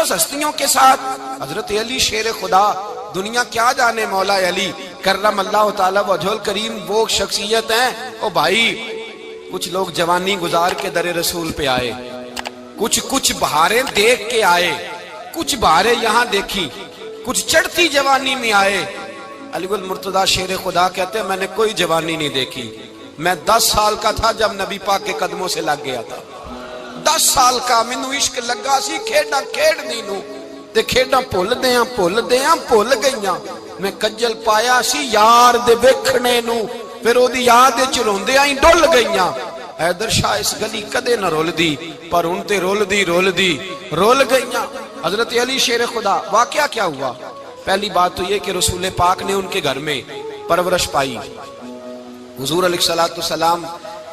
مقدس ہستیوں کے ساتھ حضرت علی شیر خدا، دنیا کیا جانے مولا علی کرم اللہ تعالی وجہ الکریم وہ شخصیت ہیں۔ او بھائی کچھ لوگ جوانی گزار کے در رسول پہ آئے، کچھ بہاریں دیکھ کے آئے، کچھ بہاریں یہاں دیکھی، کچھ چڑھتی جوانی میں آئے۔ علی گل مرتضیٰ شیر خدا کہتے ہیں میں نے کوئی جوانی نہیں دیکھی، میں 10 سال کا تھا جب نبی پاک کے قدموں سے لگ گیا تھا، 10 سال کا مینوں عشق لگا سی، کھیڈاں کھیڈنی نو تے کھیڈاں بھول گئیاں، میں کجل پایا سی یار دے ویکھنے نو، پھر او دی یاد وچ روندیاں ہی ڈل گئیاں۔ حیدر شاہ اس گلی کدے نہ رول دی، پر ان تے رول گئیاں۔ حضرت علی شیر خدا، واقعہ کیا ہوا؟ پہلی بات تو یہ کہ رسول پاک نے ان کے گھر میں پرورش پائی۔ حضور علیہ السلام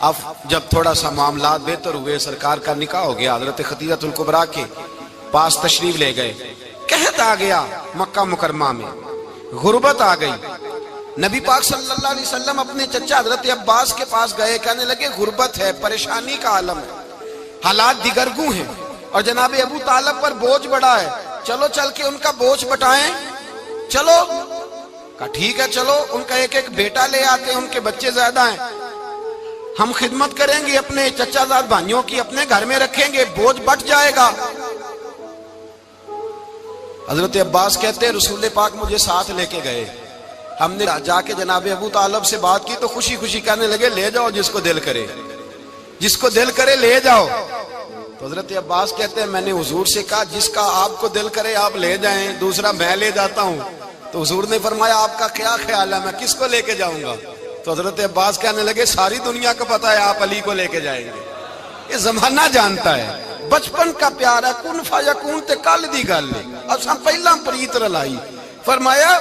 اب جب تھوڑا سا معاملات بہتر ہوئے، سرکار کا نکاح ہو گیا، حضرت خدیجہ الکبریٰ کے پاس تشریف لے گئے۔ قحط آ گیا مکہ مکرمہ میں، غربت آ گئی۔ نبی پاک صلی اللہ علیہ وسلم اپنے چچا حضرت عباس کے پاس گئے، کہنے لگے غربت ہے، پریشانی کا عالم ہے، حالات دیگرگوں ہیں، اور جناب ابو طالب پر بوجھ بڑا ہے، چلو چل کے ان کا بوجھ بٹائیں۔ چلو کہا ٹھیک ہے، چلو ان کا ایک بیٹا لے آتے ہیں، ان کے بچے زیادہ ہیں، ہم خدمت کریں گے اپنے چچا زاد بھائیوں کی، اپنے گھر میں رکھیں گے، بوجھ بٹ جائے گا۔ حضرت عباس کہتے ہیں رسول پاک مجھے ساتھ لے کے گئے، ہم نے جا کے جناب ابو طالب سے بات کی تو خوشی خوشی کہنے لگے لے جاؤ جس کو دل کرے لے جاؤ۔ تو حضرت عباس کہتے ہیں میں نے حضور سے کہا جس کا آپ کو دل کرے آپ لے جائیں، دوسرا میں لے جاتا ہوں۔ تو حضور نے فرمایا آپ کا کیا خیال ہے میں کس کو لے کے جاؤں گا؟ تو حضرت عباس کہنے لگے ساری دنیا کو پتا ہے آپ علی کو لے کے جائیں گے، یہ زمانہ جانتا ہے، بچپن کا پیار ہے، کن فیکون تے کل دی گل ہے، اب ہم پہلا پریت رلائی۔ فرمایا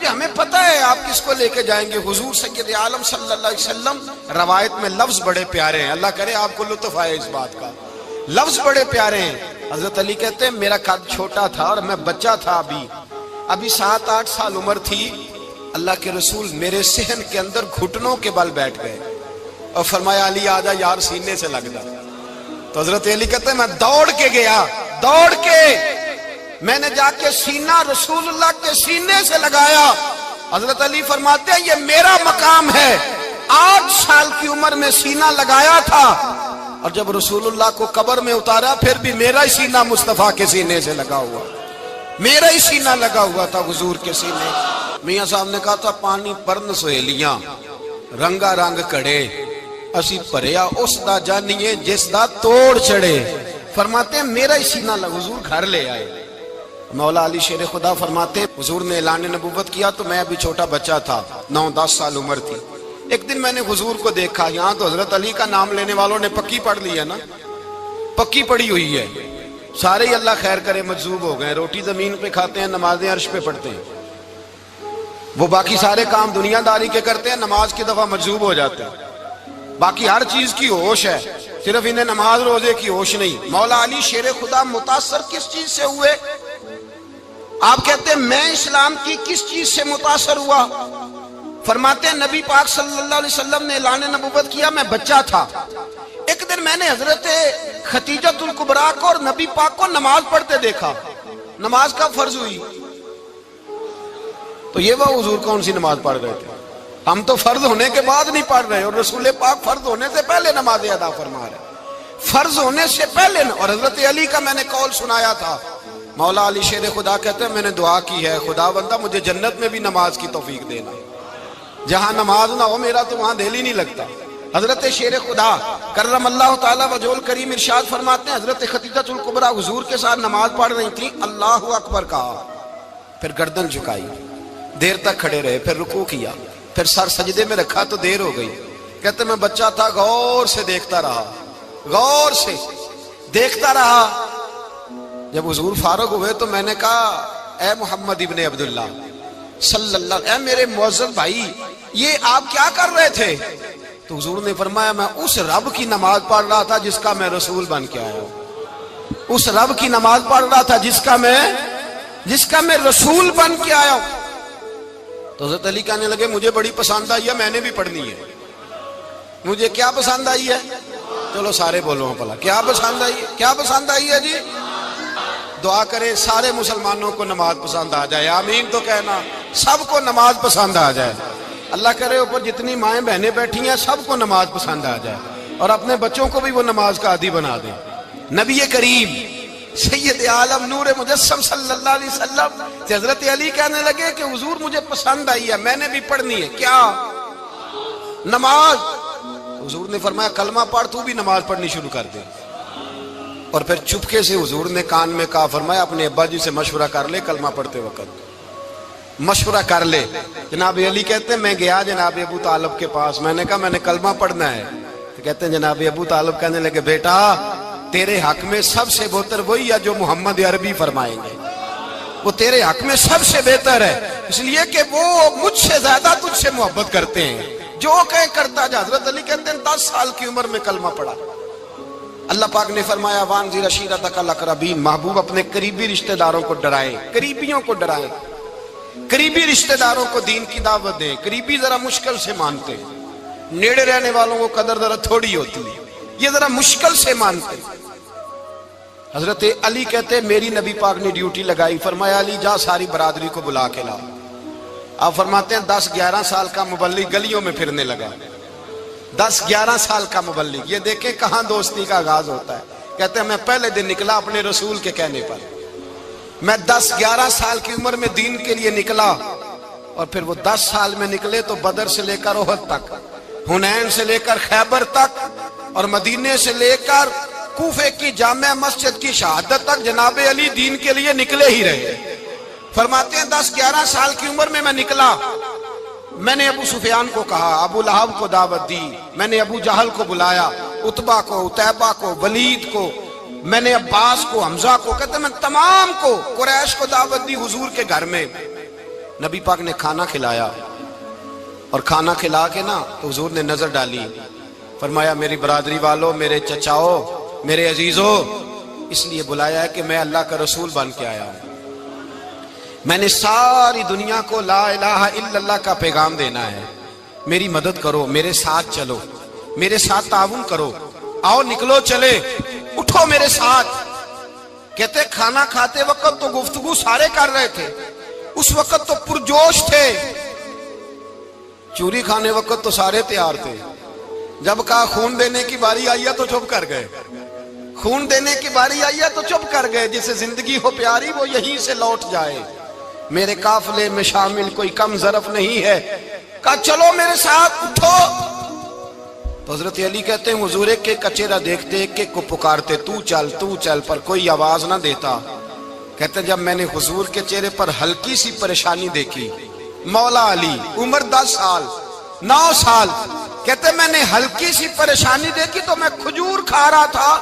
ہمیں پتا ہے آپ کس کو لے کے جائیں گے، حضور سید عالم صلی اللہ علیہ وسلم۔ روایت میں لفظ بڑے پیارے ہیں، اللہ کرے آپ کو لطف آئے اس بات کا، لفظ بڑے پیارے ہیں۔ حضرت علی کہتے ہیں میرا قد چھوٹا تھا اور میں بچہ تھا، ابھی 7-8 سال عمر تھی، اللہ کے رسول میرے صحن کے اندر گھٹنوں کے بل بیٹھ گئے اور فرمایا علی آجا یار سینے سے لگ جا۔ تو حضرت علی کہتے ہیں میں دوڑ کے گیا، میں نے جا کے سینہ رسول اللہ کے سینے سے لگایا۔ حضرت علی فرماتے ہیں یہ میرا مقام ہے، 8 سال کی عمر میں سینہ لگایا تھا، اور جب رسول اللہ کو قبر میں اتارا پھر بھی میرا ہی سینہ مصطفیٰ کے سینے سے لگا ہوا، میرا ہی سینہ لگا ہوا تھا حضور کے سینے۔ میاں صاحب نے کہا تھا پانی پرن سہیلیاں رنگا رنگ کڑے، اسی پریا اس دا جانیے جس دا توڑ چڑے۔ فرماتے ہیں میرا ہی سینہ لگا، حضور گھر لے آئے۔ مولا علی شیر خدا فرماتے ہیں حضور نے اعلان نبوت کیا تو میں ابھی چھوٹا بچہ تھا، 9-10 سال عمر تھی۔ ایک دن میں نے حضور کو دیکھا، یہاں تو حضرت علی کا نام لینے والوں نے پکی پڑھ لی ہے نا، پکی پڑھی ہوئی ہے، سارے ہی اللہ خیر کرے مجذوب ہو گئے، روٹی زمین پہ کھاتے ہیں، نمازیں عرش پہ پڑھتے ہیں، وہ باقی سارے کام دنیا داری کے کرتے ہیں، نماز کی دفعہ مجذوب ہو جاتے ہیں، باقی ہر چیز کی ہوش ہے، صرف انہیں نماز روزے کی ہوش نہیں۔ مولا علی شیر خدا متاثر کس چیز سے ہوئے؟ آپ کہتے ہیں میں اسلام کی کس چیز سے متاثر ہوا؟ فرماتے ہیں نبی پاک صلی اللہ علیہ وسلم نے اعلان نبوت کیا، میں بچہ تھا، ایک دن میں نے حضرت خدیجہ الکبریٰ کو اور نبی پاک کو نماز پڑھتے دیکھا، نماز کا فرض ہوئی تو یہ وہ حضور کون سی نماز پڑھ رہے تھے؟ ہم تو فرض ہونے کے بعد نہیں پڑھ رہے، اور رسول پاک فرض ہونے سے پہلے نماز ادا فرما رہے، فرض ہونے سے پہلے۔ اور حضرت علی کا میں نے قول سنایا تھا، مولا علی شیر خدا کہتے ہیں میں نے دعا کی ہے خدا بندہ مجھے جنت میں بھی نماز کی توفیق دینا، جہاں نماز نہ ہو میرا تو وہاں دل ہی نہیں لگتا۔ حضرت شیر خدا کرم اللہ تعالی وجہ الکریم ارشاد فرماتے ہیں حضرت خدیجہ الکبریٰ حضور کے ساتھ نماز پڑھ رہی تھی، اللہ اکبر کہا، پھر گردن جھکائی، دیر تک کھڑے رہے، پھر رکوع کیا، پھر سر سجدے میں رکھا تو دیر ہو گئی۔ کہتے میں بچہ تھا، غور سے دیکھتا رہا، غور سے دیکھتا رہا۔ جب حضور فارغ ہوئے تو میں نے کہا اے محمد ابن عبداللہ صلی اللہ، اے میرے معزز بھائی یہ آپ کیا کر رہے تھے؟ تو حضور نے فرمایا میں اس رب کی نماز پڑھ رہا تھا جس کا میں رسول بن کے آیا ہوں، اس رب کی نماز پڑھ رہا تھا جس کا میں رسول بن کے آیا ہوں۔ تو حضرت علی کہنے لگے مجھے بڑی پسند آئی ہے، میں نے بھی پڑھنی ہے۔ مجھے کیا پسند آئی ہے؟ چلو سارے بولو پلا، کیا پسند آئی ہے؟ کیا پسند آئی ہے جی؟ دعا کرے سارے مسلمانوں کو نماز پسند آ جائے، آمین تو کہنا، سب کو نماز پسند آ جائے۔ اللہ کرے اوپر جتنی مائیں بہنیں بیٹھی ہیں سب کو نماز پسند آ جائے، اور اپنے بچوں کو بھی وہ نماز کا عادی بنا دیں۔ نبی کریم سید عالم نور مجسم صلی اللہ علیہ وسلم سے حضرت علی کہنے لگے کہ حضور مجھے پسند آئی ہے، میں نے بھی پڑھنی ہے، کیا؟ نماز۔ حضور نے فرمایا کلمہ پڑھ، تو بھی نماز پڑھنی شروع کر دے۔ اور پھر چپکے سے حضور نے کان میں کہا، فرمایا اپنے ابا جی سے مشورہ کر لے کلمہ پڑھتے وقت، مشورہ کر لے۔ جناب علی کہتے ہیں میں گیا جناب ابو طالب کے پاس، میں نے کہا میں نے کلمہ پڑھنا ہے، تو کہتے ہیں جناب ابو طالب کہنے لگے بیٹا تیرے حق میں سب سے بہتر وہی ہے جو محمد عربی فرمائیں گے، وہ تیرے حق میں سب سے بہتر ہے، اس لیے کہ وہ مجھ سے زیادہ تجھ سے محبت کرتے ہیں، جو کہیں کرتا جا۔ حضرت علی کہتے ہیں 10 سال کی عمر میں کلمہ پڑھا۔ اللہ پاک نے فرمایا وانذر عشیرتک الاقربین، محبوب اپنے قریبی رشتہ داروں کو ڈرائیں، قریبیوں کو ڈرائیں، قریبی رشتہ داروں کو دین کی دعوت دیں۔ قریبی ذرا مشکل سے مانتے، نیڑے رہنے والوں کو قدر ذرا تھوڑی ہوتی ہے، یہ ذرا مشکل سے مانتے۔ حضرت علی کہتے ہیں میری نبی پاک نے ڈیوٹی لگائی، فرمایا علی جا ساری برادری کو بلا کے لا۔ آپ فرماتے ہیں 10-11 سال کا مبلغ گلیوں میں پھرنے لگا، 10-11 سال کا مبلغ، یہ دیکھیں کہاں دوستی کا آغاز ہوتا ہے۔ کہتے ہیں میں پہلے دن نکلا اپنے رسول کے کہنے پر، میں 10-11 سال کی عمر میں دین کے لیے نکلا، اور پھر وہ 10 سال میں نکلے تو بدر سے لے کر احد تک، حنین سے لے کر خیبر تک، اور مدینے سے لے کر کوفے کی جامع مسجد کی شہادت تک جناب علی دین کے لیے نکلے ہی رہے۔ فرماتے ہیں 10-11 سال کی عمر میں نکلا، میں نے ابو سفیان کو کہا، ابو لہب کو دعوت دی، میں نے ابو جہل کو بلایا، عتبہ کو، عتیبہ کو، ولید کو، میں نے عباس کو، حمزہ کو، کہتے ہیں میں تمام کو، قریش کو دعوت دی حضور کے گھر میں۔ نبی پاک نے کھانا کھلایا، اور کھانا کھلا کے نا تو حضور نے نظر ڈالی، فرمایا میری برادری والوں، میرے چچاؤ، میرے عزیزو، اس لیے بلایا ہے کہ میں اللہ کا رسول بن کے آیا ہوں، میں نے ساری دنیا کو لا الہ الا اللہ کا پیغام دینا ہے، میری مدد کرو، میرے ساتھ چلو، میرے ساتھ تعاون کرو، آؤ نکلو چلے، اٹھو میرے ساتھ۔ کہتے کھانا کھاتے وقت تو گفتگو سارے کر رہے تھے، اس وقت تو پرجوش تھے، چوری کھانے وقت تو سارے تیار تھے، جب کہا خون دینے کی باری آئی ہے تو چپ کر گئے، خون دینے کی باری آئی ہے تو چپ کر گئے، جسے زندگی ہو پیاری وہ یہیں سے لوٹ جائے، میرے قافلے میں شامل کوئی کم ظرف نہیں ہے، کہا چلو میرے ساتھ اٹھو۔ تو حضرت علی کہتے ہیں حضور ایک ایک کا چہرہ دیکھتے، ایک ایک کو پکارتے، تو چل، پر کوئی آواز نہ دیتا۔ کہتے ہیں جب میں نے حضور کے چہرے پر ہلکی سی پریشانی دیکھی، مولا علی عمر 10 سال 9 سال، کہتے میں نے ہلکی سی پریشانی دیکھی تو میں کھجور کھا رہا تھا،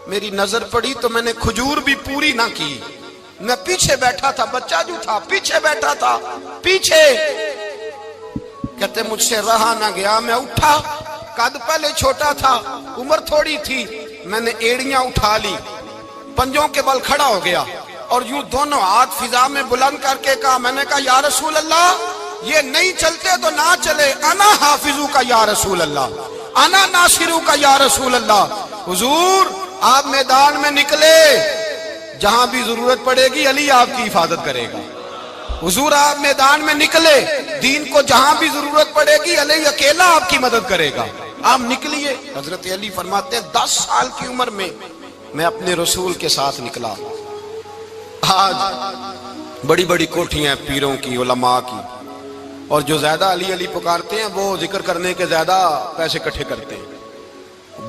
میری نظر پڑی تو میں نے کھجور بھی پوری نہ کی، میں پیچھے بیٹھا تھا، بچہ جو تھا پیچھے بیٹھا تھا، پیچھے۔ کہتے مجھ سے رہا نہ گیا، میں اٹھا، قد پہلے چھوٹا تھا، عمر تھوڑی تھی، میں نے ایڑیاں اٹھا لی، پنجوں کے بل کھڑا ہو گیا، اور یوں دونوں ہاتھ فضا میں بلند کر کے کہا، میں نے کہا یا رسول اللہ یہ نہیں چلتے تو نہ چلے، انا حافظو کا یا رسول اللہ، انا ناصرو کا یا رسول اللہ۔ حضور آپ میدان میں نکلے، جہاں بھی ضرورت پڑے گی علی آپ کی حفاظت کرے گا۔ حضور آپ میدان میں نکلے، دین کو جہاں بھی ضرورت پڑے گی علی اکیلا آپ کی مدد کرے گا، آپ نکلیے۔ حضرت علی فرماتے ہیں 10 سال کی عمر میں اپنے رسول کے ساتھ نکلا۔ آج بڑی بڑی کوٹھیاں پیروں کی، علماء کی، اور جو زیادہ علی علی پکارتے ہیں وہ ذکر کرنے کے زیادہ پیسے اکٹھے کرتے ہیں،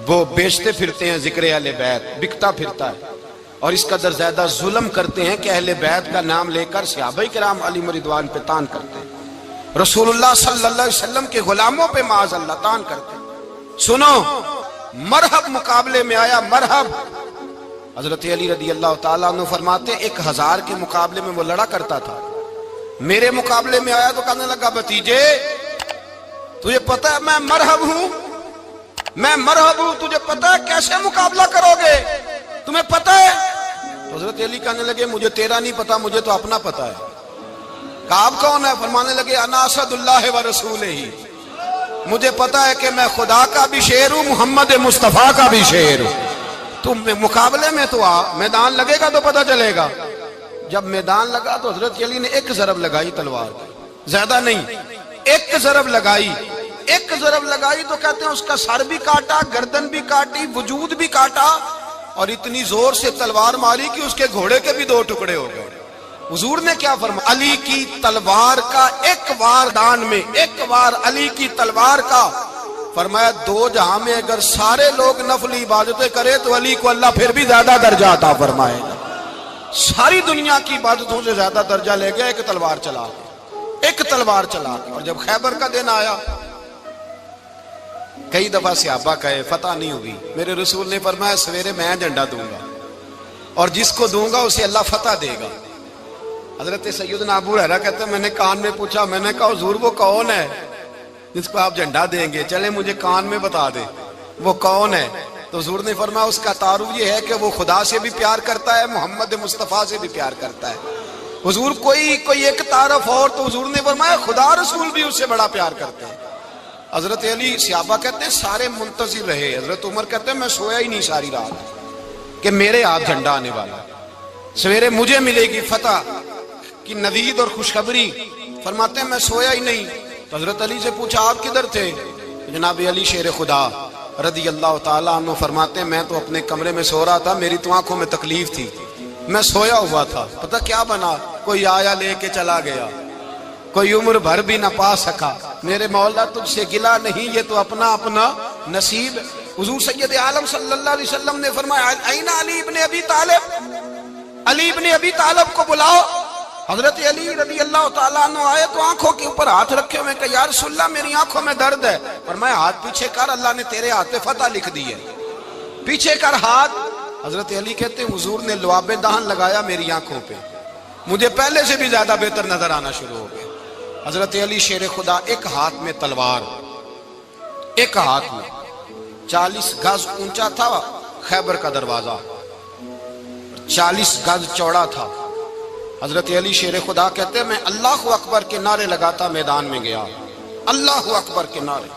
وہ بیچتے پھرتے ہیں، ذکر اہل بیت بکتا پھرتا ہے، اور اس قدر زیادہ ظلم کرتے ہیں کہ اہل بیت کا نام لے کر صحابہ کرام علی رضوان پہ تان کرتے ہیں، رسول اللہ صلی اللہ علیہ وسلم کے غلاموں پہ معاذ اللہ تان کرتے ہیں۔ سنو، مرحب مقابلے میں آیا، مرحب۔ حضرت علی رضی اللہ تعالیٰ عنہ فرماتے 1000 کے مقابلے میں وہ لڑا کرتا تھا، میرے مقابلے میں آیا تو کہنے لگا بھتیجے تجھے پتہ ہے میں مرحب ہوں، میں مرحب ہوں، تجھے پتہ ہے کیسے مقابلہ کرو گے، تمہیں پتہ ہے؟ حضرت علی کہنے لگے مجھے تیرا نہیں پتا، مجھے تو اپنا پتا ہے۔ کہا آپ کون ہے؟ فرمانے لگے انا اسد اللہ و رسولہ، مجھے پتا ہے کہ میں خدا کا بھی شیر ہوں، محمد مصطفیٰ کا بھی شیر ہوں۔ تم مقابلے میں تو آ، میدان لگے گا تو پتہ چلے گا۔ جب میدان لگا تو حضرت علی نے ایک ضرب لگائی تلوار کی، زیادہ نہیں، ایک ضرب لگائی، ایک ضرب لگائی تو کہتے ہیں اس کا سر بھی کاٹا، گردن بھی کاٹی، وجود بھی کاٹا، اور اتنی زور سے تلوار ماری کہ اس کے گھوڑے کے بھی دو ٹکڑے ہو گئے۔ حضور نے کیا فرمایا؟ علی کی تلوار کا ایک وار دان میں، ایک وار علی کی تلوار کا، فرمایا دو جہاں میں اگر سارے لوگ نفلی عبادتیں کرے تو علی کو اللہ پھر بھی زیادہ درجہ عطا فرمائے گا۔ ساری دنیا کی عبادتوں سے زیادہ درجہ لے گیا ایک تلوار چلا کے، ایک تلوار چلا کے۔ اور جب خیبر کا دن آیا، کئی دفعہ صحابہ کہے فتح نہیں ہوگی، میرے رسول نے فرمایا سویرے میں جھنڈا دوں گا اور جس کو دوں گا اسے اللہ فتح دے گا۔ حضرت سیدنا ابو ہریرہ کہتے ہیں میں نے کان میں پوچھا، میں نے کہا حضور وہ کون ہے جس کو آپ جھنڈا دیں گے؟ چلے مجھے کان میں بتا دے وہ کون ہے۔ تو حضور نے فرمایا اس کا تعارف یہ ہے کہ وہ خدا سے بھی پیار کرتا ہے، محمد مصطفیٰ سے بھی پیار کرتا ہے۔ حضور کوئی ایک تعارف اور، تو حضور نے فرمایا خدا رسول بھی اس سے بڑا پیار کرتے ہیں۔ حضرت علی، صحابہ کہتے ہیں سارے منتظر رہے۔ حضرت عمر کہتے ہیں میں سویا ہی نہیں ساری رات کہ میرے ہاتھ جھنڈا آنے والا، سویرے مجھے ملے گی فتح کی نوید اور خوشخبری۔ فرماتے ہیں میں سویا ہی نہیں۔ تو حضرت علی سے پوچھا آپ کدھر تھے؟ جناب علی شیر خدا رضی اللہ تعالیٰ عنہ فرماتے ہیں میں تو اپنے کمرے میں سو رہا تھا، میری تو آنکھوں میں تکلیف تھی، میں سویا ہوا تھا، پتہ کیا بنا؟ کوئی آیا لے کے چلا گیا، کوئی عمر بھر بھی نہ پا سکا۔ میرے مولا تجھ سے گلا نہیں، یہ تو اپنا اپنا نصیب۔ حضور سید عالم صلی اللہ علیہ وسلم نے فرمایا این علی ابن ابی طالب، علی ابن ابی طالب کو بلاؤ۔ حضرت علی رضی اللہ تعالیٰ عنہ آئے تو آنکھوں کے اوپر ہاتھ رکھے ہوئے کہ یا رسول اللہ میری آنکھوں میں درد ہے۔ فرمایا ہاتھ پیچھے کر، اللہ نے تیرے ہاتھ پہ فتح لکھ دی ہے، پیچھے کر ہاتھ۔ حضرت علی کہتے ہیں حضور نے لعاب دہن لگایا میری آنکھوں پہ، مجھے پہلے سے بھی زیادہ بہتر نظر آنا شروع ہو گیا۔ حضرت علی شیر خدا ایک ہاتھ میں تلوار، ایک ہاتھ میں 40 گز اونچا تھا خیبر کا دروازہ، 40 گز چوڑا تھا۔ حضرت علی شیر خدا کہتے ہیں میں اللہ اکبر کے نعرے لگاتا میدان میں گیا، اللہ اکبر کے نعرے۔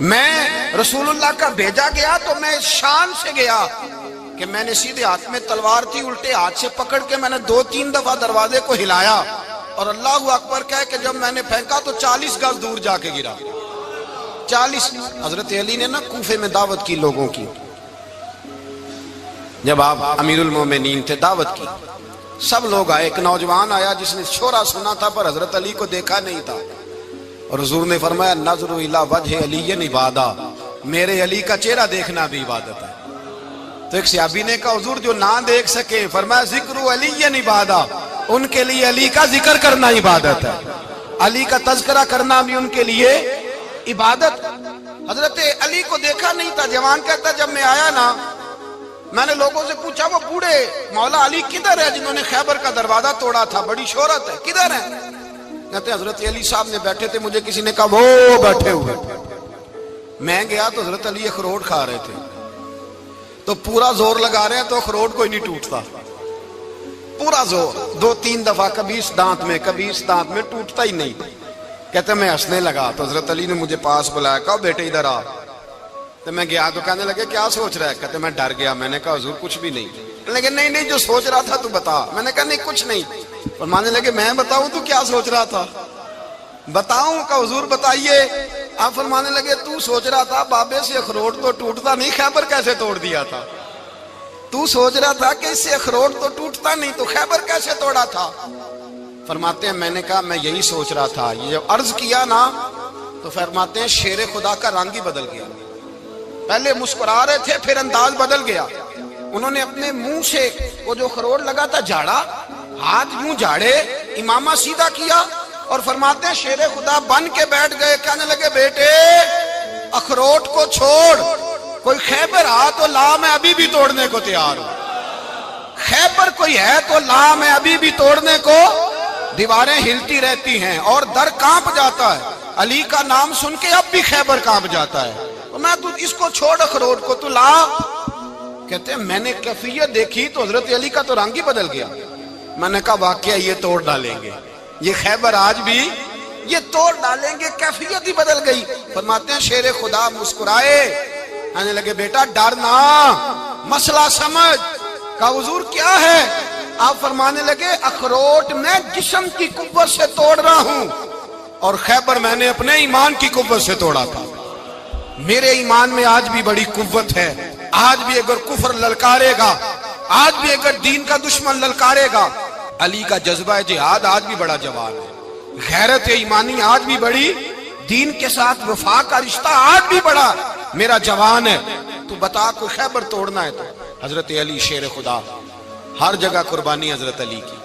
میں رسول اللہ کا بھیجا گیا تو میں شان سے گیا کہ میں نے سیدھے ہاتھ میں تلوار تھی، الٹے ہاتھ سے پکڑ کے میں نے 2-3 دفعہ دروازے کو ہلایا اور اللہ اکبر کہہ کہ جب میں نے پھینکا تو 40 گز دور جا کے گرا، 40۔ حضرت علی نے نا کوفے میں دعوت کی لوگوں کی، جب آپ امیر المومنین تھے دعوت کی، سب لوگ آئے۔ ایک نوجوان آیا جس نے شورا سنا تھا پر حضرت علی کو دیکھا نہیں تھا، اور حضور نے فرمایا نظر الی وجہ علی عبادہ، میرے علی کا چہرہ دیکھنا بھی عبادت ہے۔ تو ایک صحابی نے کہا حضور جو نہ دیکھ سکے، فرمایا ذکر علی عبادہ، ان کے لیے علی کا ذکر کرنا عبادت ہے، علی کا تذکرہ کرنا بھی ان کے لیے عبادت۔ حضرت علی کو دیکھا نہیں تھا۔ جوان کہتا جب میں آیا نا میں نے لوگوں سے پوچھا وہ بوڑھے مولا علی کدھر ہے جنہوں نے خیبر کا دروازہ توڑا تھا، بڑی شہرت ہے، کدھر ہے؟ کہتے ہیں حضرت علی صاحب نے بیٹھے تھے، مجھے کسی نے کہا وہ بیٹھے ہوئے۔ میں گیا تو حضرت علی اخروٹ کھا رہے تھے، تو پورا زور لگا رہے ہیں تو اخروٹ کوئی نہیں ٹوٹتا، پورا زور 2-3 دفعہ، کبھی اس دانت میں کبھی اس دانت میں، ٹوٹتا ہی نہیں۔ کہتے میں ہنسنے لگا تو حضرت علی نے مجھے پاس بلایا، کہا بیٹے ادھر آ۔ تو میں گیا تو کہنے لگے کیا سوچ رہا ہے؟ کہتے میں ڈر گیا۔ میں نے کہا حضور کچھ بھی نہیں۔ لیکن نہیں جو سوچ رہا تھا تو بتا۔ میں نے کہا نہیں کچھ نہیں۔ فرمانے لگے میں بتاؤں تو کیا سوچ رہا تھا؟ بتاؤں؟ کہ حضور بتائیے۔ آپ فرمانے لگے تو سوچ رہا تھا بابے سے اخروٹ تو ٹوٹتا نہیں، خیبر کیسے توڑ دیا تھا؟ تو سوچ رہا تھا کہ اس سے اخروٹ تو ٹوٹتا نہیں تو خیبر کیسے توڑا تھا؟ فرماتے ہیں میں نے کہا میں یہی سوچ رہا تھا۔ یہ جب عرض کیا نا تو فرماتے ہیں شیر خدا کا رنگ ہی بدل گیا، پہلے مسکرا رہے تھے پھر انداز بدل گیا۔ انہوں نے اپنے منہ سے وہ جو خروٹ لگا تھا جھاڑا، ہاتھ یوں جھاڑے، امامہ سیدھا کیا اور فرماتے ہیں شیر خدا بن کے بیٹھ گئے۔ کہنے لگے بیٹے اخروٹ کو چھوڑ، کوئی خیبر آ تو لا، میں ابھی بھی توڑنے کو تیار ہوں۔ خیبر کوئی ہے تو لا، میں ابھی بھی توڑنے کو۔ دیواریں ہلتی رہتی ہیں اور در کانپ جاتا ہے، علی کا نام سن کے اب بھی خیبر کانپ جاتا ہے۔ میں تو اس کو چھوڑ اخروٹ کو تو لا۔ کہتے ہیں میں نے کیفیت دیکھی تو حضرت علی کا تو رنگ ہی بدل گیا۔ میں نے کہا واقعہ یہ توڑ ڈالیں گے، یہ خیبر آج بھی یہ توڑ ڈالیں گے، کیفیت ہی بدل گئی۔ فرماتے ہیں شیر خدا مسکرائے، کہنے لگے بیٹا ڈر نہ، مسئلہ سمجھ۔ کہا حضور کیا ہے؟ آپ فرمانے لگے اخروٹ میں جسم کی قوت سے توڑ رہا ہوں اور خیبر میں نے اپنے ایمان کی قوت سے توڑا تھا۔ میرے ایمان میں آج بھی بڑی قوت ہے، آج بھی اگر کفر للکارے گا، آج بھی اگر دین کا دشمن للکارے گا، علی کا جذبہ جہاد آج بھی بڑا جوان ہے، غیرت ایمانی آج بھی بڑی، دین کے ساتھ وفا کا رشتہ آج بھی بڑا میرا جوان ہے۔ تو بتا کوئی خیبر توڑنا ہے تو حضرت علی شیر خدا، ہر جگہ قربانی حضرت علی کی۔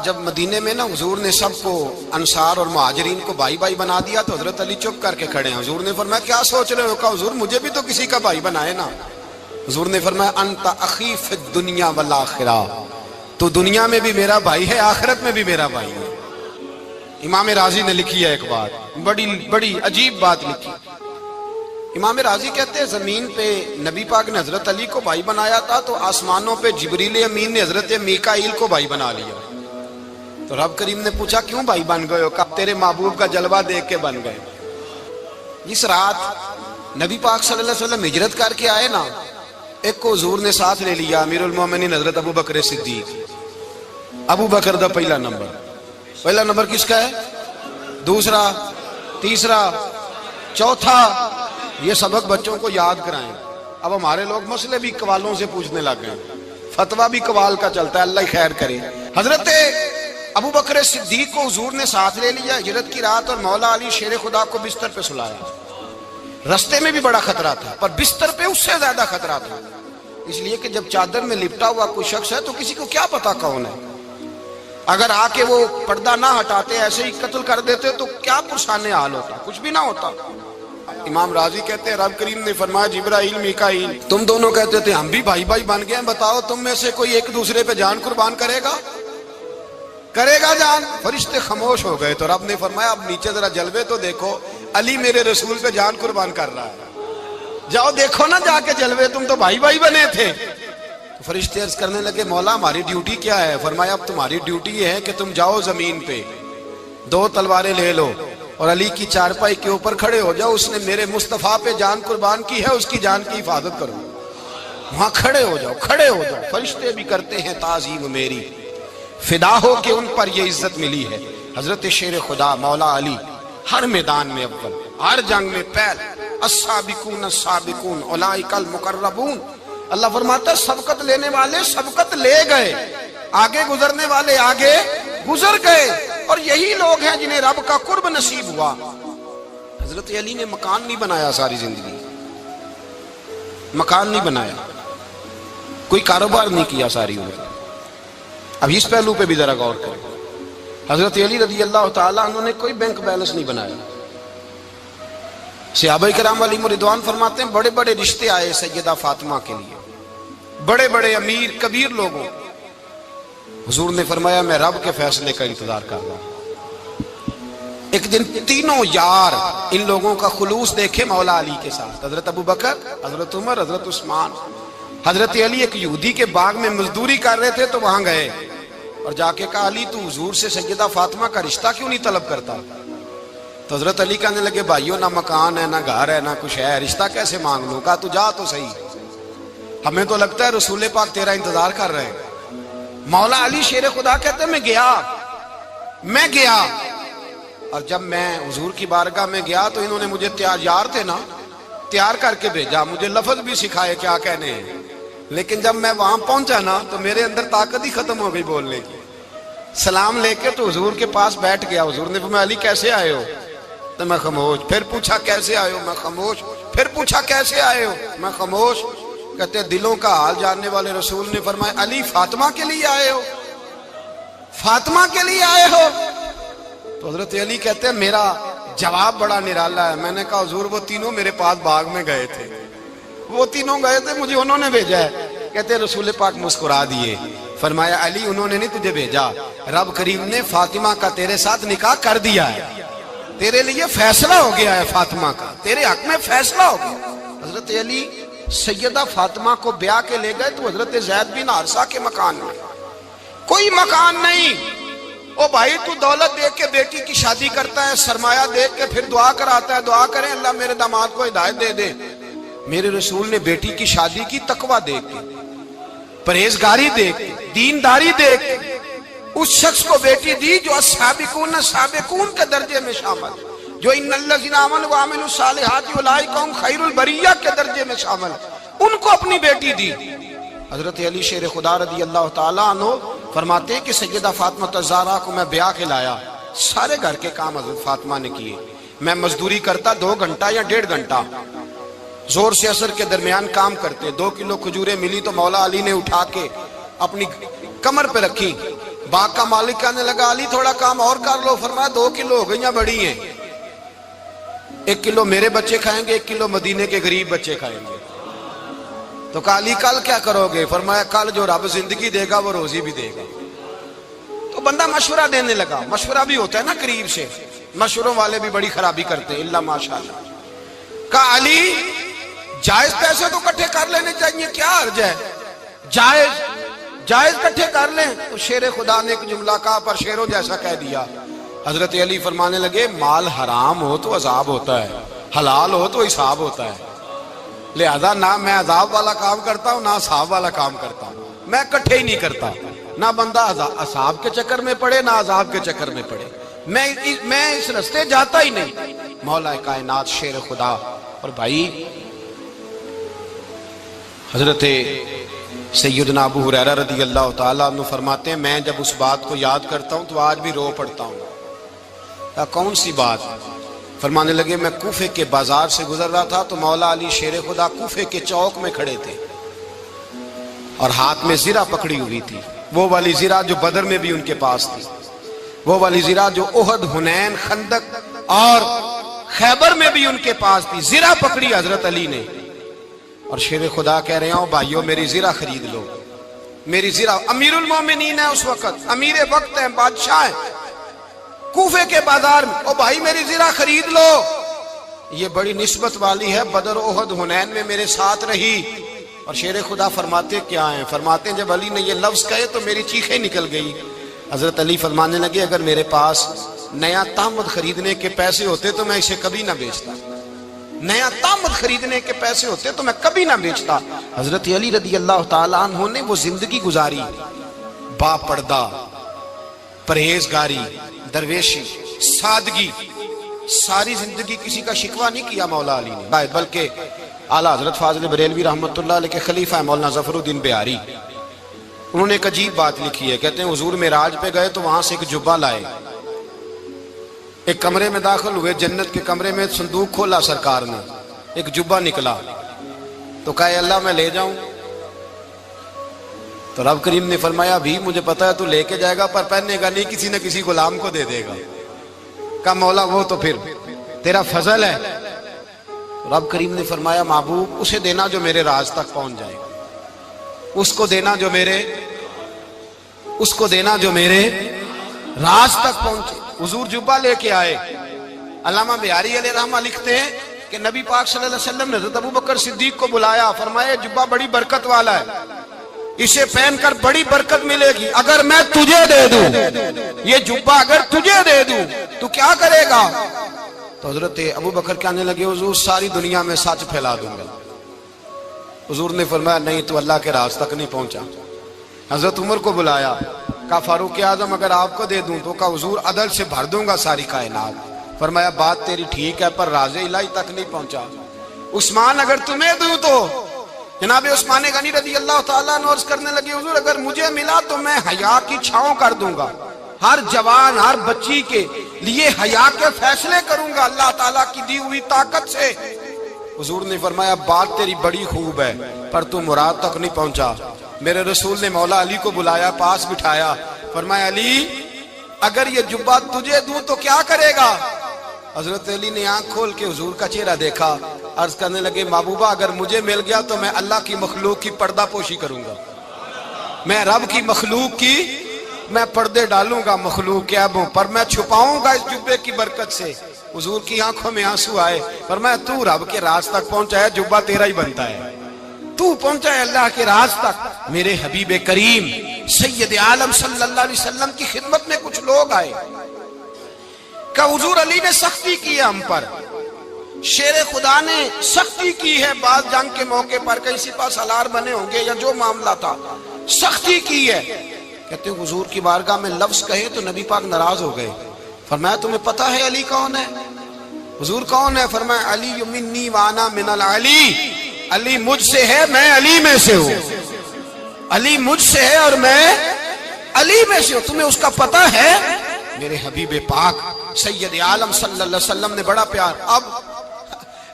جب مدینے میں نا حضور نے سب کو انصار اور مہاجرین کو بھائی بھائی بنا دیا تو حضرت علی چپ کر کے کھڑے ہیں۔ حضور نے فرمایا کیا سوچ رہے ہو؟ کہا حضور مجھے بھی تو کسی کا بھائی بنائے نا۔ حضور نے فرمایا انت اخی فی الدنیا والآخرہ، تو دنیا میں بھی میرا بھائی ہے، آخرت میں بھی میرا بھائی ہے۔ امام راضی نے لکھی ہے ایک بات، بڑی عجیب بات لکھی۔ امام راضی کہتے ہیں زمین پہ نبی پاک نے حضرت علی کو بھائی بنایا تھا تو آسمانوں پہ جبریل امین نے حضرت میکائیل کو بھائی بنا لیا۔ تو رب کریم نے پوچھا کیوں بھائی بن گئے ہو؟ کہا تیرے محبوب کا جلوہ دیکھ کے بن گئے۔ جس رات نبی پاک صلی اللہ علیہ وسلم ہجرت کر کے آئے نا، ایک کو حضور نے ساتھ لے لیا، امیر المومنین حضرت ابو بکر صدیق۔ ابو بکر دا پہلا نمبر کس کا ہے؟ دوسرا، تیسرا، چوتھا، یہ سبق بچوں کو یاد کرائیں۔ اب ہمارے لوگ مسئلے بھی قوالوں سے پوچھنے لگ گئے، فتویٰ بھی قوال کا چلتا ہے، اللہ خیر کرے۔ حضرت ابو بکر صدیق کو حضور نے ساتھ لے لیا ہجرت کی رات، اور مولا علی شیر خدا کو بستر پہ سلایا۔ رستے میں بھی بڑا خطرہ تھا پر بستر پہ اس سے زیادہ خطرہ تھا، اس لیے کہ جب چادر میں لپٹا ہوا کوئی شخص ہے تو کسی کو کیا پتا کون ہے، اگر آ کے وہ پردہ نہ ہٹاتے ایسے ہی قتل کر دیتے تو کیا پرسان حال ہوتا، کچھ بھی نہ ہوتا۔ امام راضی کہتے ہیں رب کریم نے فرمایا جبرائیل میکائیل تم دونوں کہتے تھے ہم بھی بھائی بھائی بن گئے ہیں، بتاؤ تم میں سے کوئی ایک دوسرے پہ جان قربان کرے گا جان؟ فرشتے خاموش ہو گئے تو رب نے فرمایا اب نیچے ذرا جلوے تو دیکھو، علی میرے رسول پہ جان قربان کر رہا ہے، جاؤ دیکھو نا جا کے جلوے، تم تو بھائی بھائی بنے تھے۔ تو فرشتے عرض کرنے لگے مولا ہماری ڈیوٹی کیا ہے؟ فرمایا اب تمہاری ڈیوٹی یہ ہے کہ تم جاؤ زمین پہ 2 تلواریں لے لو اور علی کی چارپائی کے اوپر کھڑے ہو جاؤ، اس نے میرے مصطفیٰ پہ جان قربان کی ہے، اس کی جان کی حفاظت کرو۔ وہاں کھڑے ہو جاؤ۔ فرشتے بھی کرتے ہیں تعظیم میری، فدا ہو کہ ان پر یہ عزت ملی ہے۔ حضرت شیر خدا مولا علی ہر میدان میں اول، ہر جنگ میں پہل، السابقون السابقون اولئک المقربون۔ اللہ فرماتا ہے سبقت لینے والے سبقت لے گئے، آگے گزرنے والے آگے گزر گئے، اور یہی لوگ ہیں جنہیں رب کا قرب نصیب ہوا۔ حضرت علی نے مکان نہیں بنایا، ساری زندگی مکان نہیں بنایا، کوئی کاروبار نہیں کیا ساری عمر۔ اب اس پہلو پہ بھی ذرا غور کریں، حضرت علی رضی اللہ تعالیٰ عنہ نے کوئی بینک بیلنس نہیں بنایا۔ صحابہ کرام علیہم رضوان فرماتے ہیں بڑے بڑے رشتے آئے سیدہ فاطمہ کے لیے، بڑے بڑے امیر کبیر لوگوں، حضور نے فرمایا میں رب کے فیصلے کا انتظار کر رہا ہوں۔ ایک دن تینوں یار ان لوگوں کا خلوص دیکھے مولا علی کے ساتھ، حضرت ابو بکر، حضرت عمر، حضرت عثمان، حضرت علی ایک یہودی کے باغ میں مزدوری کر رہے تھے تو وہاں گئے اور جا کے کہا علی تو حضور سے سیدہ فاطمہ کا رشتہ کیوں نہیں طلب کرتا؟ تو حضرت علی کہنے لگے بھائیوں نہ مکان ہے نہ گھر ہے نہ کچھ ہے، رشتہ کیسے مانگ لوں؟ کہا تو جا تو صحیح، ہمیں تو لگتا ہے رسول پاک تیرا انتظار کر رہے ہیں۔ مولا علی شیر خدا کہتے ہیں میں گیا اور جب میں حضور کی بارگاہ میں گیا تو انہوں نے مجھے یار تھے نا تیار کر کے بھیجا، مجھے لفظ بھی سکھائے کیا کہنے ہیں، لیکن جب میں وہاں پہنچا نا تو میرے اندر طاقت ہی ختم ہو گئی بولنے کی۔ سلام لے کے تو حضور کے پاس بیٹھ گیا، حضور نے فرمایا علی کیسے آئے ہو؟ تو میں خاموش، پھر پوچھا کیسے آئے ہو؟ میں خاموش، پھر پوچھا کیسے آئے ہو؟ میں خاموش۔ کہتے دلوں کا حال جاننے والے رسول نے فرمایا علی فاطمہ کے لیے آئے ہو؟ فاطمہ کے لیے آئے ہو؟ تو حضرت علی کہتے ہیں میرا جواب بڑا نرالا ہے۔ میں نے کہا حضور وہ تینوں میرے پاس باغ میں گئے تھے، وہ تینوں گئے تھے، مجھے انہوں نے بھیجا ہے۔ کہتے رسول پاک مسکرا دیے، فرمایا علی انہوں نے نہیں تجھے بھیجا، رب کریم نے فاطمہ کا تیرے ساتھ نکاح کر دیا ہے، تیرے لیے فیصلہ ہو گیا ہے، فاطمہ کا تیرے حق میں فیصلہ ہو گیا۔ حضرت علی سیدہ فاطمہ کو بیاہ کے لے گئے تو حضرت زید بن حارثہ کے مکان میں کوئی مکان نہیں۔ او بھائی تو دولت دیکھ کے بیٹی کی شادی کرتا ہے، سرمایہ دیکھ کے پھر دعا کراتا ہے، دعا کریں اللہ میرے داماد کو ہدایت دے دے۔ میرے رسول نے بیٹی کی شادی کی تقوی دیکھ کے، پرہیزگاری دیکھ کے، دینداری دیکھ کے اس شخص کو بیٹی دی جو السابقون سابقون کے درجے میں شامل، جو ان الذین آمنوا وعملوا الصالحات اولئک هم خیر البریہ کے درجے میں شامل، ان کو اپنی بیٹی دی۔ حضرت علی شیر خدا رضی اللہ تعالیٰ عنہ فرماتے ہیں کہ سیدہ فاطمہ الزہرا کو میں بیاہ کے لایا، سارے گھر کے کام حضرت فاطمہ نے کیے، میں مزدوری کرتا 2 گھنٹہ یا 1.5 گھنٹہ، زور سے عصر کے درمیان کام کرتے، 2 کلو کھجوریں ملی تو مولا علی نے اٹھا کے اپنی کمر پہ رکھی، باغ کا مالک کہنے لگا علی تھوڑا کام اور کر لو، فرمایا 2 کلو ہو گئیں بڑی ہیں، 1 کلو میرے بچے کھائیں گے، 1 کلو مدینے کے غریب بچے کھائیں گے۔ تو کہا علی کل کیا کرو گے؟ فرمایا کل جو رب زندگی دے گا وہ روزی بھی دے گا۔ تو بندہ مشورہ دینے لگا، مشورہ بھی ہوتا ہے نا قریب سے، مشوروں والے بھی بڑی خرابی کرتے ہیں اللہ ماشاءاللہ۔ کہا علی جائز پیسے تو کٹھے کر لینے چاہیے، کیا حرج ہے، جائز کٹھے کر لیں۔ تو شیر خدا نے ایک جملہ کہا پر شیروں جیسا کہہ دیا۔ حضرت علی فرمانے لگے مال حرام ہو تو عذاب ہوتا ہے، حلال ہو تو حساب ہوتا ہے، لہذا نہ میں عذاب والا کام کرتا ہوں نہ حساب والا کام کرتا ہوں، میں کٹھے ہی نہیں کرتا، نہ بندہ حساب کے چکر میں پڑے نہ عذاب کے چکر میں پڑے، میں اس رستے جاتا ہی نہیں۔ مولا کائنات شیر خدا۔ اور بھائی حضرت سیدنا ابو ہریرہ رضی اللہ تعالیٰ عنہ فرماتے ہیں میں جب اس بات کو یاد کرتا ہوں تو آج بھی رو پڑتا ہوں۔ کون سی بات؟ فرمانے لگے میں کوفے کے بازار سے گزر رہا تھا تو مولا علی شیر خدا کوفے کے چوک میں کھڑے تھے اور ہاتھ میں زرہ پکڑی ہوئی تھی، وہ والی زرہ جو بدر میں بھی ان کے پاس تھی، وہ والی زرہ جو احد، حنین، خندق اور خیبر میں بھی ان کے پاس تھی، زرہ پکڑی حضرت علی نے اور شیر خدا کہہ رہے ہوں بھائیو میری زرہ خرید لو، میری زرہ۔ امیر المومنین ہے اس وقت، امیر وقت ہیں، بادشاہ ہیں، کوفے کے بازار میں، او بھائی میری زرہ خرید لو، یہ بڑی نسبت والی ہے، بدر، احد، حنین میں میرے ساتھ رہی۔ اور شیر خدا فرماتے کیا ہیں؟ فرماتے ہیں جب علی نے یہ لفظ کہے تو میری چیخیں نکل گئی۔ حضرت علی فرمانے لگے اگر میرے پاس نیا تامد خریدنے کے پیسے ہوتے تو میں اسے کبھی نہ بیچتا، نیا تامد خریدنے کے پیسے ہوتے تو میں کبھی نہ بیچتا۔ حضرت علی رضی اللہ تعالیٰ عنہ نے وہ زندگی گزاری، با پردہ، پرہیزگاری، درویشی، سادگی، ساری زندگی کسی کا شکوہ نہیں کیا مولا علی نے، بلکہ اعلیٰ حضرت فاضل بریلوی رحمۃ اللہ علیہ کے خلیفہ مولانا ظفر الدین بہاری، انہوں نے ایک عجیب بات لکھی ہے، کہتے ہیں حضور معراج پہ گئے تو وہاں سے ایک جبہ لائے، ایک کمرے میں داخل ہوئے، جنت کے کمرے میں صندوق کھولا سرکار نے، ایک جبہ نکلا تو کہا اے اللہ میں لے جاؤں؟ تو رب کریم نے فرمایا بھی مجھے پتا ہے تو لے کے جائے گا پر پہننے گا نہیں، کسی نہ کسی غلام کو دے دے گا۔ کہا مولا وہ تو پھر تیرا فضل ہے۔ رب کریم نے فرمایا محبوب اسے دینا جو میرے راز تک پہنچ جائے گا، اس کو دینا جو میرے راز تک پہنچے۔ حضور جبہ لے کے آئے۔ علامہ بہاری علیہ رحمہ لکھتے ہیں کہ نبی پاک صلی اللہ علیہ وسلم نے حضرت ابوبکر صدیق کو بلایا، فرمایا جبہ بڑی برکت والا ہے، اسے پہن کر بڑی برکت ملے گی، اگر میں تجھے دے دوں یہ جبہ، اگر تجھے دے دوں تو کیا کرے گا؟ تو حضرت ابوبکر کہنے لگے حضور ساری دنیا میں سچ پھیلا دوں گا۔ حضور نے فرمایا نہیں تو اللہ کے راز تک نہیں پہنچا۔ حضرت عمر کو بلایا، کہا فاروق اعظم اگر آپ کو دے دوں تو کہا حضور عدل سے بھر دوں گا ساری کائنات۔ فرمایا بات تیری ٹھیک ہے پر راز الہی تک نہیں پہنچا۔ عثمان اگر تمہیں دوں تو جناب عثمان غنی رضی اللہ تعالیٰ عنہ عرض کرنے لگے حضور اگر مجھے ملا تو میں حیا کی چھاؤں کر دوں گا، ہر جوان ہر بچی کے لیے حیا کے فیصلے کروں گا اللہ تعالیٰ کی دی ہوئی طاقت سے۔ حضور نے فرمایا بات تیری بڑی خوب ہے پر تو مراد تک نہیں پہنچا۔ میرے رسول نے مولا علی کو بلایا، پاس بٹھایا، فرمایا علی اگر یہ جبہ تجھے دوں تو کیا کرے گا؟ حضرت علی نے آنکھ کھول کے حضور کا چہرہ دیکھا، عرض کرنے لگے محبوبہ اگر مجھے مل گیا تو میں اللہ کی مخلوق کی پردہ پوشی کروں گا، میں رب کی مخلوق کی میں پردے ڈالوں گا مخلوق کے عیبوں پر، میں چھپاؤں گا اس جبے کی برکت سے۔ حضور کی آنکھوں میں آنسو آئے، فرمایا تو رب کے راز تک پہنچا ہے، جبہ تیرا ہی بنتا ہے، تو پہنچا ہے اللہ کے راز تک۔ میرے حبیب کریم سید عالم صلی اللہ علیہ وسلم کی خدمت میں کچھ لوگ آئے کہ حضور علی نے سختی کی ہے ہم پر، شیر خدا نے سختی کی ہے بعض جنگ کے موقع پر، کہیں سپہ سالار بنے ہوں گے یا جو معاملہ تھا، سختی کی ہے. کہتے ہیں حضور کی بارگاہ میں لفظ کہے تو نبی پاک ناراض ہو گئے. فرمایا تمہیں پتہ ہے علی کون ہے؟ حضور کون ہے؟ فرمایا علی منی وانا من العلی، علی مجھ سے ہے میں علی میں سے ہوں. علی مجھ سے ہے اور میں علی میں سے ہوں. تمہیں اس کا پتہ ہے؟ میرے حبیب پاک سید عالم صلی اللہ علیہ وسلم نے بڑا پیار. اب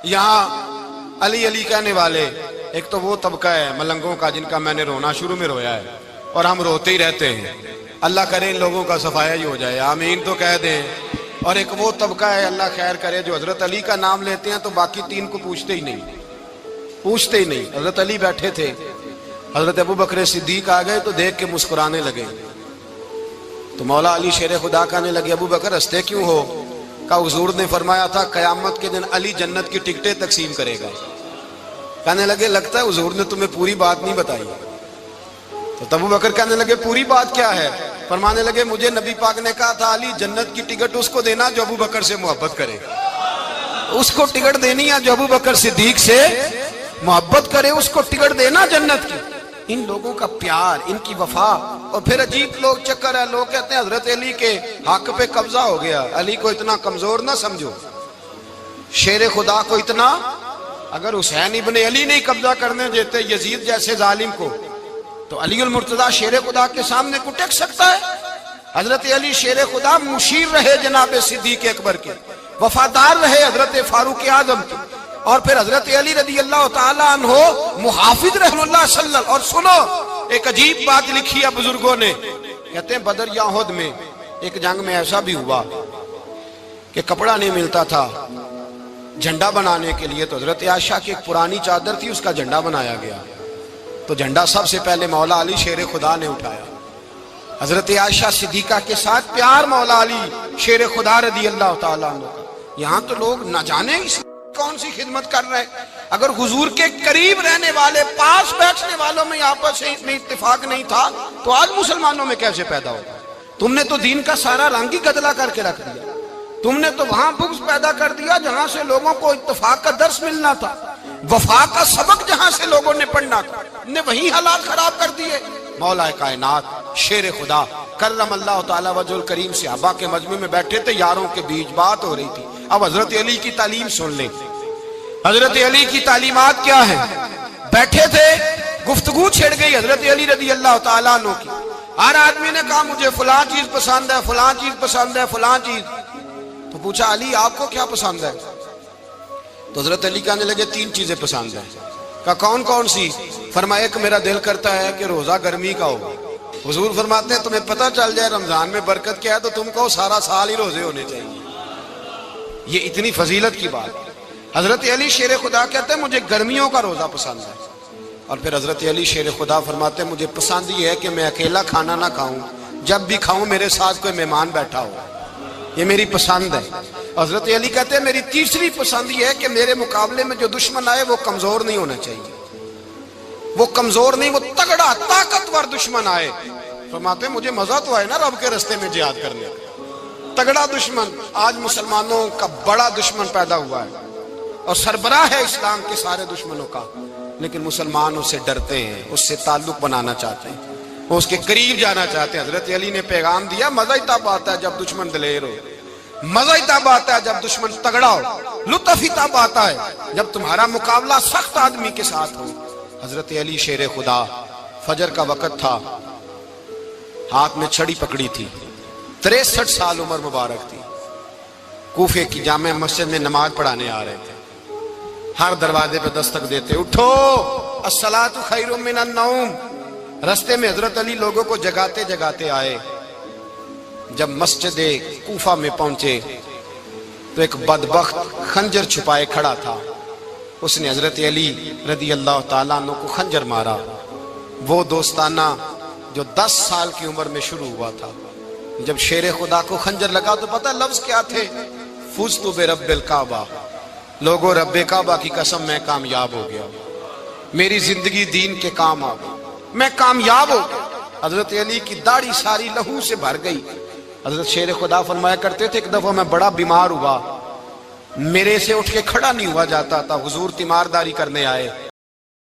یہاں علی علی کہنے والے ایک تو وہ طبقہ ہے ملنگوں کا جن کا میں نے رونا شروع میں رویا ہے اور ہم روتے ہی رہتے ہیں. اللہ کرے ان لوگوں کا صفایا ہی ہو جائے، آمین تو کہہ دیں. اور ایک وہ طبقہ ہے اللہ خیر کرے جو حضرت علی کا نام لیتے ہیں تو باقی تین کو پوچھتے ہی نہیں. حضرت علی بیٹھے تھے، حضرت ابو بکر صدیق آ گئے تو دیکھ کے مسکرانے لگے. تو مولا علی شیر خدا کہنے لگے ابو بکر ہنستے کیوں ہو؟ کہا حضور نے فرمایا تھا قیامت کے دن علی جنت کی ٹکٹیں تقسیم کرے گا. کہنے لگے لگتا ہے حضور نے تمہیں پوری بات نہیں بتائی. تو ابو بکر کہنے لگے پوری بات کیا ہے؟ فرمانے لگے مجھے نبی پاک نے کہا تھا علی جنت کی ٹکٹ اس کو دینا جو ابو بکر سے محبت کرے. اس کو ٹکٹ دینی ہے جو ابو بکر صدیق سے محبت کرے، اس کو ٹکٹ دینا جنت کی. ان لوگوں کا پیار، ان کی وفا. اور پھر عجیب لوگ چکر ہے، لوگ کہتے ہیں حضرت علی کے حق پہ قبضہ ہو گیا. علی کو اتنا کمزور نہ سمجھو، شیر خدا کو اتنا. اگر حسین ابن علی نہیں قبضہ کرنے دیتے یزید جیسے ظالم کو تو علی المرتضیٰ شیر خدا کے سامنے کو ٹک سکتا ہے؟ حضرت علی شیر خدا مشیر رہے جناب صدیق اکبر کے، وفادار رہے حضرت فاروق اعظم کے، اور پھر حضرت علی رضی اللہ تعالیٰ عنہ محافظ رحم اللہ صلی اللہ. اور سنو ایک عجیب بات لکھی ہے بزرگوں نے، کہتے ہیں بدر یا احد میں ایک جنگ میں ایسا بھی ہوا کہ کپڑا نہیں ملتا تھا جھنڈا بنانے کے لیے، تو حضرت عائشہ کی ایک پرانی چادر تھی اس کا جھنڈا بنایا گیا. تو جھنڈا سب سے پہلے مولا علی شیر خدا نے اٹھایا. حضرت عائشہ صدیقہ کے ساتھ پیار مولا علی شیر خدا رضی اللہ تعالیٰ عنہ کا. یہاں تو لوگ نہ جانے اس کون سی خدمت کر رہے ہیں. اگر حضور کے قریب رہنے والے پاس بیٹھنے والوں میں آپس میں اتفاق نہیں تھا تو آج مسلمانوں میں کیسے پیدا ہوگا؟ تم نے تو دین کا سارا رنگ ہی گدلا کر کے رکھ دیا. تم نے تو وہاں بغض پیدا کر دیا جہاں سے لوگوں کو اتفاق کا درس ملنا تھا، وفا کا سبق جہاں سے لوگوں نے پڑھنا تھا، نے وہی حالات خراب کر دیے. مولا کائنات شیر خدا کرم اللہ تعالیٰ وجہ الکریم صحابہ کے مجمع میں بیٹھے تھے، یاروں کے بیچ بات ہو رہی تھی. اب حضرت علی کی تعلیم سن لیں. حضرت علی کی تعلیمات کیا ہیں؟ بیٹھے تھے، گفتگو چھڑ گئی حضرت علی رضی اللہ تعالیٰ عنہ کی. ہر آدمی نے کہا مجھے فلاں چیز پسند ہے، فلاں چیز پسند ہے، فلاں چیز. تو پوچھا علی آپ کو کیا پسند ہے؟ تو حضرت علی کہنے لگے تین چیزیں پسند ہیں. کہا کون کون سی؟ فرمایا ایک میرا دل کرتا ہے کہ روزہ گرمی کا ہو. حضور فرماتے ہیں تمہیں پتہ چل جائے رمضان میں برکت کیا ہے تو تم کو سارا سال ہی روزے ہونے چاہیے. یہ اتنی فضیلت کی بات. حضرت علی شیر خدا کہتے ہیں مجھے گرمیوں کا روزہ پسند ہے. اور پھر حضرت علی شیر خدا فرماتے ہیں مجھے پسند یہ ہے کہ میں اکیلا کھانا نہ کھاؤں، جب بھی کھاؤں میرے ساتھ کوئی مہمان بیٹھا ہو، یہ میری پسند ہے. حضرت علی کہتے ہیں میری تیسری پسند یہ ہے کہ میرے مقابلے میں جو دشمن آئے وہ کمزور نہیں ہونا چاہیے، وہ کمزور نہیں، وہ تگڑا طاقتور دشمن آئے. فرماتے ہیں مجھے مزہ تو آئے نا رب کے رستے میں جہاد کرنے کا. تگڑا دشمن، آج مسلمانوں کا بڑا دشمن پیدا ہوا ہے اور سربراہ ہے اسلام کے سارے دشمنوں کا، لیکن مسلمان اس سے ڈرتے ہیں، اس سے تعلق بنانا چاہتے ہیں، وہ اس کے قریب جانا چاہتے ہیں. حضرت علی نے پیغام دیا مزہ ہی تب آتا ہے جب دشمن دلیر ہو، مزہ ہی تب آتا ہے جب دشمن تگڑا ہو، لطف ہی تب آتا ہے جب تمہارا مقابلہ سخت آدمی کے ساتھ ہو. حضرت علی شیر خدا، فجر کا وقت تھا، ہاتھ میں چھڑی پکڑی تھی، 63 سال عمر مبارک تھی، کوفے کی جامع مسجد میں نماز پڑھانے آ رہے تھے. ہر دروازے پہ دستک دیتے اٹھو الصلاۃ خیر من النوم. رستے میں حضرت علی لوگوں کو جگاتے جگاتے آئے. جب مسجد کوفہ میں پہنچے تو ایک بدبخت خنجر چھپائے کھڑا تھا. اس نے حضرت علی رضی اللہ تعالیٰ عنہ کو خنجر مارا. وہ دوستانہ جو 10 سال کی عمر میں شروع ہوا تھا. جب شیر خدا کو خنجر لگا تو پتہ لفظ کیا تھے؟ فزت برب الکعبہ. لوگوں رب کعبہ کی قسم میں کامیاب ہو گیا، میری زندگی دین کے کام آ گئی، میں کامیاب ہو گیا. حضرت علی کی داڑھی ساری لہو سے بھر گئی. حضرت شیر خدا فرمایا کرتے تھے ایک دفعہ میں بڑا بیمار ہوا، میرے سے اٹھ کے کھڑا نہیں ہوا جاتا تھا. حضور تیمارداری کرنے آئے،